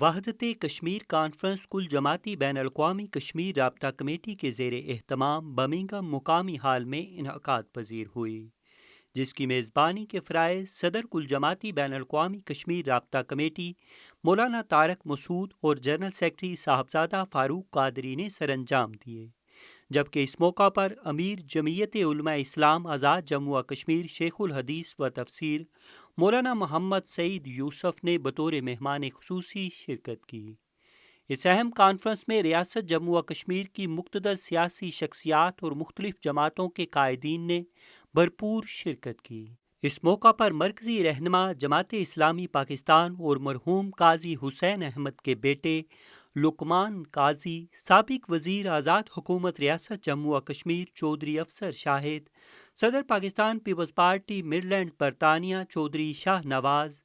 وحدت کشمیر کانفرنس کل جماعتی بین الاقوامی کشمیر رابطہ کمیٹی کے زیر اہتمام برمنگھم مقامی ہال میں انعقاد پذیر ہوئی، جس کی میزبانی کے فرائض صدر کل جماعتی بین الاقوامی کشمیر رابطہ کمیٹی مولانا طارق مسعود اور جنرل سیکرٹری صاحبزادہ فاروق قادری نے سر انجام دیے، جبکہ اس موقع پر امیر جمعیت علماء اسلام آزاد جموں و کشمیر شیخ الحدیث و تفسیر مولانا محمد سعید یوسف نے بطور مہمان خصوصی شرکت کی۔ اس اہم کانفرنس میں ریاست جموں و کشمیر کی مقتدر سیاسی شخصیات اور مختلف جماعتوں کے قائدین نے بھرپور شرکت کی۔ اس موقع پر مرکزی رہنما جماعت اسلامی پاکستان اور مرحوم قاضی حسین احمد کے بیٹے لقمان قاضی، سابق وزیر آزاد حکومت ریاست جموں و کشمیر چودھری افسر شاہد، صدر پاکستان پیپلز پارٹی مڈلینڈ برطانیہ چودھری شاہ نواز،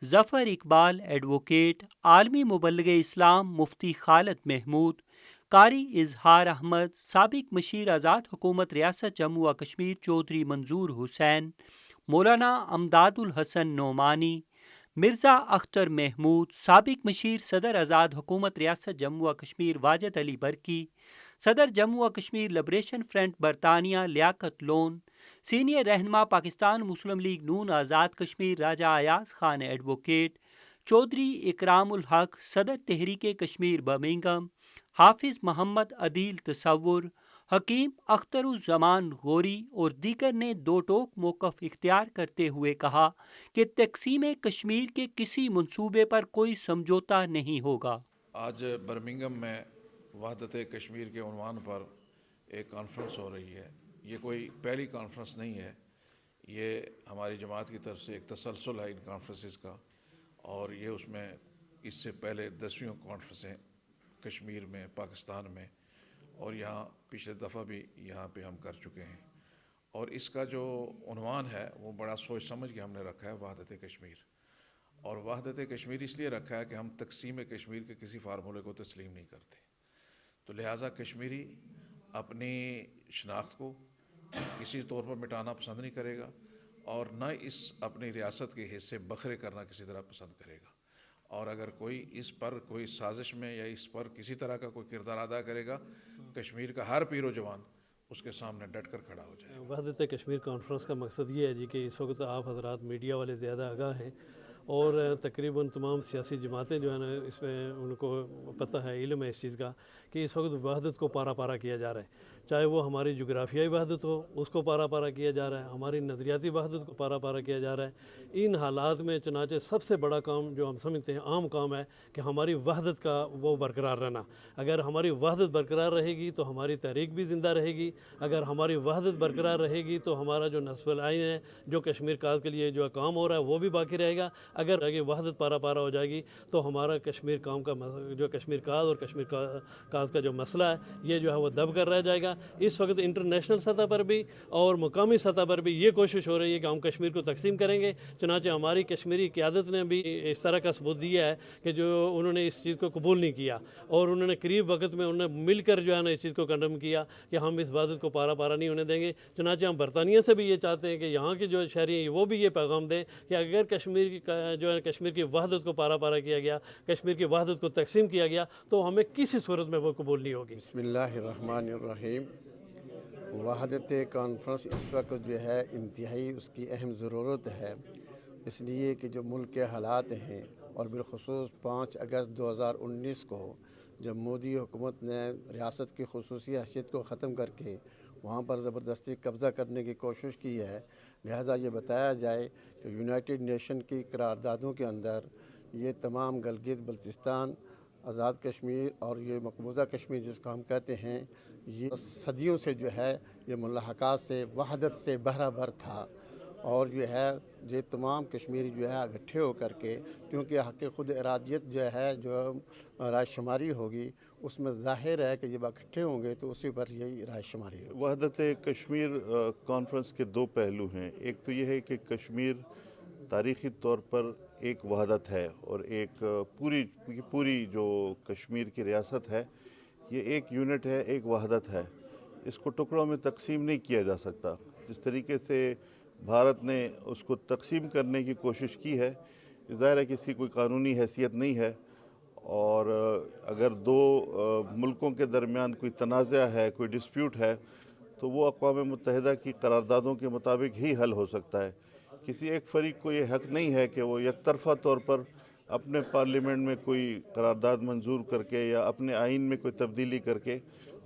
ظفر اقبال ایڈوکیٹ، عالمی مبلغ اسلام مفتی خالد محمود، قاری اظہار احمد، سابق مشیر آزاد حکومت ریاست جموں و کشمیر چودھری منظور حسین، مولانا امداد الحسن نعمانی، مرزا اختر محمود، سابق مشیر صدر آزاد حکومت ریاست جموں و کشمیر واجد علی برکی، صدر جموں و کشمیر لبریشن فرنٹ برطانیہ لیاقت لون، سینئر رہنما پاکستان مسلم لیگ نون آزاد کشمیر راجہ ایاز خان ایڈوکیٹ، چودھری اکرام الحق، صدر تحریک کشمیر برمنگھم، حافظ محمد عدیل تصور، حکیم اختر الزمان غوری اور دیگر نے دو ٹوک موقف اختیار کرتے ہوئے کہا کہ تقسیم کشمیر کے کسی منصوبے پر کوئی سمجھوتا نہیں ہوگا۔ آج برمنگھم میں وحدت کشمیر کے عنوان پر ایک کانفرنس ہو رہی ہے۔ یہ کوئی پہلی کانفرنس نہیں ہے، یہ ہماری جماعت کی طرف سے ایک تسلسل ہے ان کانفرنسز کا، اور یہ اس میں اس سے پہلے 10ویں کانفرنسیں کشمیر میں، پاکستان میں، اور یہاں پچھلے دفعہ بھی یہاں پہ ہم کر چکے ہیں۔ اور اس کا جو عنوان ہے وہ بڑا سوچ سمجھ کے ہم نے رکھا ہے، وحدت کشمیر۔ اور وحدت کشمیر اس لیے رکھا ہے کہ ہم تقسیم کشمیر کے کسی فارمولے کو تسلیم نہیں کرتے، تو لہٰذا کشمیری اپنی شناخت کو کسی طور پر مٹانا پسند نہیں کرے گا، اور نہ اس اپنی ریاست کے حصے بکھرے کرنا کسی طرح پسند کرے گا، اور اگر کوئی اس پر کوئی سازش میں یا اس پر کسی طرح کا کوئی کردار ادا کرے گا، کشمیر کا ہر پیر و جوان اس کے سامنے ڈٹ کر کھڑا ہو جائے گا۔ وحدت کشمیر کانفرنس کا مقصد یہ ہے جی کہ اس وقت آپ حضرات میڈیا والے زیادہ آگاہ ہیں، اور تقریباً تمام سیاسی جماعتیں جو ہیں نا اس میں ان کو پتہ ہے، علم ہے اس چیز کا کہ اس وقت وحدت کو پارا پارا کیا جا رہا ہے، چاہے وہ ہماری جغرافیائی وحدت ہو اس کو پارا پارا کیا جا رہا ہے، ہماری نظریاتی وحدت کو پارا پارا کیا جا رہا ہے۔ ان حالات میں چنانچہ سب سے بڑا کام جو ہم سمجھتے ہیں عام کام ہے کہ ہماری وحدت کا وہ برقرار رہنا۔ اگر ہماری وحدت برقرار رہے گی تو ہماری تحریک بھی زندہ رہے گی، اگر ہماری وحدت برقرار رہے گی تو ہمارا جو نصب العین ہے، جو کشمیر کاز کے لیے جو کام ہو رہا ہے وہ بھی باقی رہے گا۔ اگر آگے وحدت پارا پارا ہو جائے گی تو ہمارا کشمیر کام کا جو کشمیر کاز اور کشمیر کاز کا جو مسئلہ ہے یہ جو ہے وہ دب کر رہ جائے گا۔ اس وقت انٹرنیشنل سطح پر بھی اور مقامی سطح پر بھی یہ کوشش ہو رہی ہے کہ ہم کشمیر کو تقسیم کریں گے، چنانچہ ہماری کشمیری قیادت نے بھی اس طرح کا ثبوت دیا ہے کہ جو انہوں نے اس چیز کو قبول نہیں کیا، اور انہوں نے قریب وقت میں انہوں نے مل کر جو ہے نا اس چیز کو کنڈم کیا کہ ہم اس وحدت کو پارا پارا نہیں ہونے دیں گے۔ چنانچہ ہم برطانیہ سے بھی یہ چاہتے ہیں کہ یہاں کے جو شہری ہیں وہ بھی یہ پیغام دیں کہ اگر کشمیر جو ہے کشمیر کی وحدت کو پارا پارا کیا گیا، کشمیر کی وحدت کو تقسیم کیا گیا تو ہمیں کسی صورت میں وہ قبول نہیں ہوگی۔ بسم اللہ الرحمن الرحیم۔ وحدت کانفرنس اس وقت جو ہے انتہائی اس کی اہم ضرورت ہے، اس لیے کہ جو ملک کے حالات ہیں، اور بالخصوص 5 اگست 2019 کو جب مودی حکومت نے ریاست کی خصوصی حیثیت کو ختم کر کے وہاں پر زبردستی قبضہ کرنے کی کوشش کی ہے، لہٰذا یہ بتایا جائے کہ یونائٹڈ نیشن کی قراردادوں کے اندر یہ تمام گلگت بلتستان، آزاد کشمیر اور یہ مقبوضہ کشمیر جس کو ہم کہتے ہیں، یہ صدیوں سے جو ہے یہ ملحقات سے وحدت سے بہرہ بر تھا، اور جو ہے یہ تمام کشمیری جو ہے اکٹھے ہو کر کے، کیونکہ حق خود ارادیت جو ہے جو رائے شماری ہوگی اس میں ظاہر ہے کہ جب اکٹھے ہوں گے تو اسی پر یہی رائے شماری ہوگی۔ وحدت کشمیر کانفرنس کے 2 پہلو ہیں، ایک تو یہ ہے کہ کشمیر تاریخی طور پر ایک وحدت ہے، اور ایک پوری جو کشمیر کی ریاست ہے یہ ایک یونٹ ہے، ایک وحدت ہے، اس کو ٹکڑوں میں تقسیم نہیں کیا جا سکتا۔ جس طریقے سے بھارت نے اس کو تقسیم کرنے کی کوشش کی ہے، ظاہر ہے کہ اس کی کوئی قانونی حیثیت نہیں ہے، اور اگر دو ملکوں کے درمیان کوئی تنازع ہے، کوئی ڈسپیوٹ ہے، تو وہ اقوام متحدہ کی قراردادوں کے مطابق ہی حل ہو سکتا ہے۔ کسی ایک فریق کو یہ حق نہیں ہے کہ وہ یک طرفہ طور پر اپنے پارلیمنٹ میں کوئی قرارداد منظور کر کے یا اپنے آئین میں کوئی تبدیلی کر کے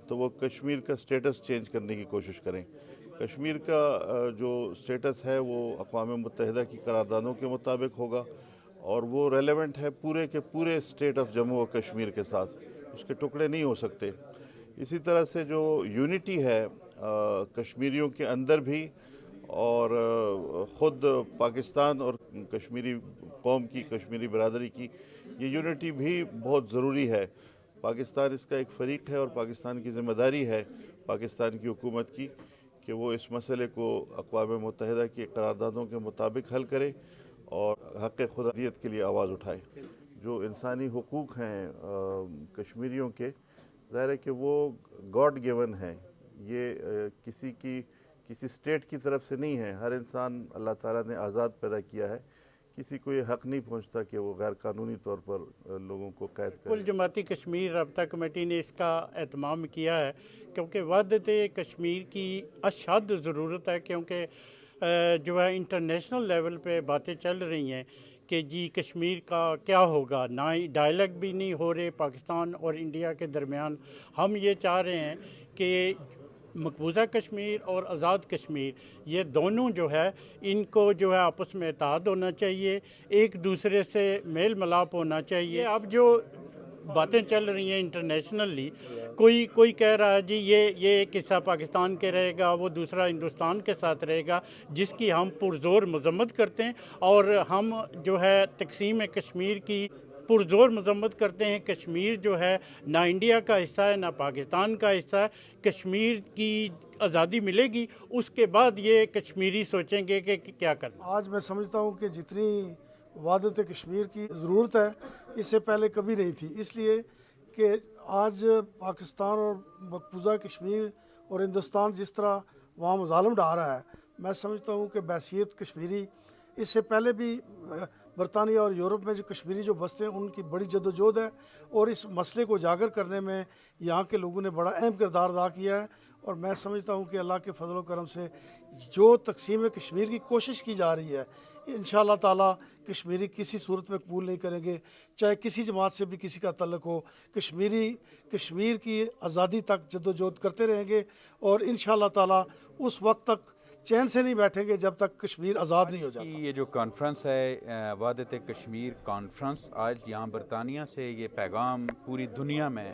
تو وہ کشمیر کا سٹیٹس چینج کرنے کی کوشش کریں۔ کشمیر کا جو سٹیٹس ہے وہ اقوام متحدہ کی قراردادوں کے مطابق ہوگا اور وہ ریلیونٹ ہے پورے کے پورے اسٹیٹ آف جموں و کشمیر کے ساتھ، اس کے ٹکڑے نہیں ہو سکتے۔ اسی طرح سے جو یونٹی ہے کشمیریوں کے اندر بھی اور خود پاکستان اور کشمیری قوم کی، کشمیری برادری کی، یہ یونٹی بھی بہت ضروری ہے۔ پاکستان اس کا ایک فریق ہے اور پاکستان کی ذمہ داری ہے پاکستان کی حکومت کی کہ وہ اس مسئلے کو اقوام متحدہ کی قراردادوں کے مطابق حل کرے اور حق خودارادیت کے لیے آواز اٹھائے۔ جو انسانی حقوق ہیں کشمیریوں کے، ظاہر ہے کہ وہ گاڈ گیون ہیں، یہ کسی اسٹیٹ کی طرف سے نہیں ہے۔ ہر انسان اللہ تعالیٰ نے آزاد پیدا کیا ہے، کسی کو یہ حق نہیں پہنچتا کہ وہ غیر قانونی طور پر لوگوں کو قید کرے۔ کل جماعتی کشمیر رابطہ کمیٹی نے اس کا اہتمام کیا ہے کیونکہ وحدت کشمیر کی اشد ضرورت ہے، کیونکہ جو ہے انٹرنیشنل لیول پہ باتیں چل رہی ہیں کہ جی کشمیر کا کیا ہوگا، نہ ہی ڈائیلاگ بھی نہیں ہو رہے پاکستان اور انڈیا کے درمیان۔ ہم یہ چاہ رہے ہیں کہ مقبوضہ کشمیر اور آزاد کشمیر یہ دونوں جو ہے ان کو جو ہے آپس میں اتحاد ہونا چاہیے، ایک دوسرے سے میل ملاپ ہونا چاہیے۔ اب جو باتیں چل رہی ہیں انٹرنیشنلی، کوئی کہہ رہا ہے جی یہ ایک حصہ پاکستان کے رہے گا، وہ دوسرا ہندوستان کے ساتھ رہے گا، جس کی ہم پرزور مذمت کرتے ہیں اور ہم جو ہے تقسیم کشمیر کی پرزور مذمت کرتے ہیں۔ کشمیر جو ہے نہ انڈیا کا حصہ ہے نہ پاکستان کا حصہ ہے۔ کشمیر کی آزادی ملے گی اس کے بعد یہ کشمیری سوچیں گے کہ کیا کرنا۔ آج میں سمجھتا ہوں کہ جتنی وحدت کشمیر کی ضرورت ہے اس سے پہلے کبھی نہیں تھی، اس لیے کہ آج پاکستان اور مقبوضہ کشمیر اور ہندوستان جس طرح وہاں مظالم ڈھا رہا ہے، میں سمجھتا ہوں کہ بحیثیت کشمیری اس سے پہلے بھی برطانیہ اور یورپ میں جو کشمیری جو بستے ہیں ان کی بڑی جدوجہد ہے اور اس مسئلے کو اجاگر کرنے میں یہاں کے لوگوں نے بڑا اہم کردار ادا کیا ہے۔ اور میں سمجھتا ہوں کہ اللہ کے فضل و کرم سے جو تقسیم کشمیر کی کوشش کی جا رہی ہے، انشاءاللہ تعالیٰ کشمیری کسی صورت میں قبول نہیں کریں گے، چاہے کسی جماعت سے بھی کسی کا تعلق ہو۔ کشمیر کی آزادی تک جدوجہد کرتے رہیں گے اور انشاءاللہ تعالیٰ اس وقت تک چین سے نہیں بیٹھیں گے جب تک کشمیر آزاد نہیں ہو جاتا۔ یہ جو کانفرنس ہے وحدت کشمیر کانفرنس، آج یہاں برطانیہ سے یہ پیغام پوری دنیا میں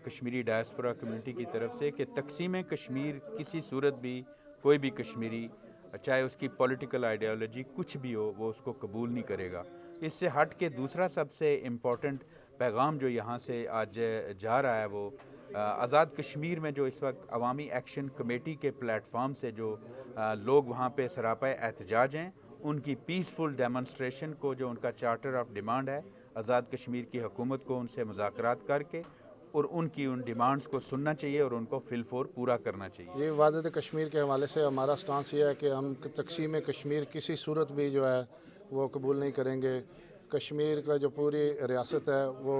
کشمیری ڈائسپورا کمیونٹی کی طرف سے کہ تقسیم کشمیر کسی صورت بھی کوئی بھی کشمیری، چاہے اس کی پولیٹیکل آئیڈیالوجی کچھ بھی ہو، وہ اس کو قبول نہیں کرے گا۔ اس سے ہٹ کے دوسرا سب سے امپورٹنٹ پیغام جو یہاں سے آج جا رہا ہے وہ آزاد کشمیر میں جو اس وقت عوامی ایکشن کمیٹی کے پلیٹ فارم سے جو لوگ وہاں پہ سراپا احتجاج ہیں، ان کی پیسفل ڈیمونسٹریشن کو، جو ان کا چارٹر آف ڈیمانڈ ہے، آزاد کشمیر کی حکومت کو ان سے مذاکرات کر کے اور ان کی ان ڈیمانڈز کو سننا چاہیے اور ان کو فی الفور پورا کرنا چاہیے۔ یہ وحدت کشمیر کے حوالے سے ہمارا سٹانس یہ ہے کہ ہم تقسیم کشمیر کسی صورت بھی جو ہے وہ قبول نہیں کریں گے۔ کشمیر کا جو پوری ریاست ہے وہ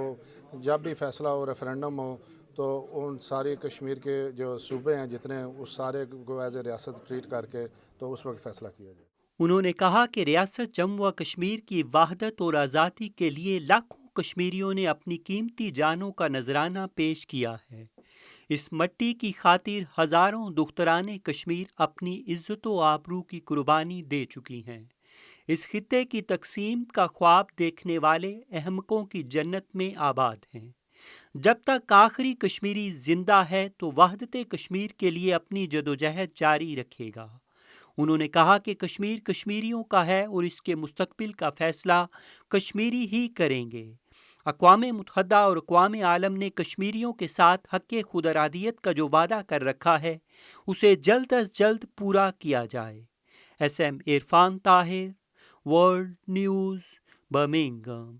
جب بھی فیصلہ ہو، ریفرینڈم ہو، تو ان ساری کشمیر کے جو صوبے ہیں جتنے، اس سارے کو ایز اے ریاست ٹریٹ کر کے تو اس وقت فیصلہ کیا جائے۔ انہوں نے کہا کہ ریاست جموں و کشمیر کی وحدت اور آزادی کے لیے لاکھوں کشمیریوں نے اپنی قیمتی جانوں کا نذرانہ پیش کیا ہے۔ اس مٹی کی خاطر ہزاروں دختران کشمیر اپنی عزت و آبرو کی قربانی دے چکی ہیں۔ اس خطے کی تقسیم کا خواب دیکھنے والے احمقوں کی جنت میں آباد ہیں۔ جب تک آخری کشمیری زندہ ہے تو وحدت کشمیر کے لیے اپنی جدوجہد جاری رکھے گا۔ انہوں نے کہا کہ کشمیر کشمیریوں کا ہے اور اس کے مستقبل کا فیصلہ کشمیری ہی کریں گے۔ اقوام متحدہ اور اقوام عالم نے کشمیریوں کے ساتھ حق خود ارادیت کا جو وعدہ کر رکھا ہے اسے جلد از جلد پورا کیا جائے۔ SM Irfan Tahir, world news, Birmingham.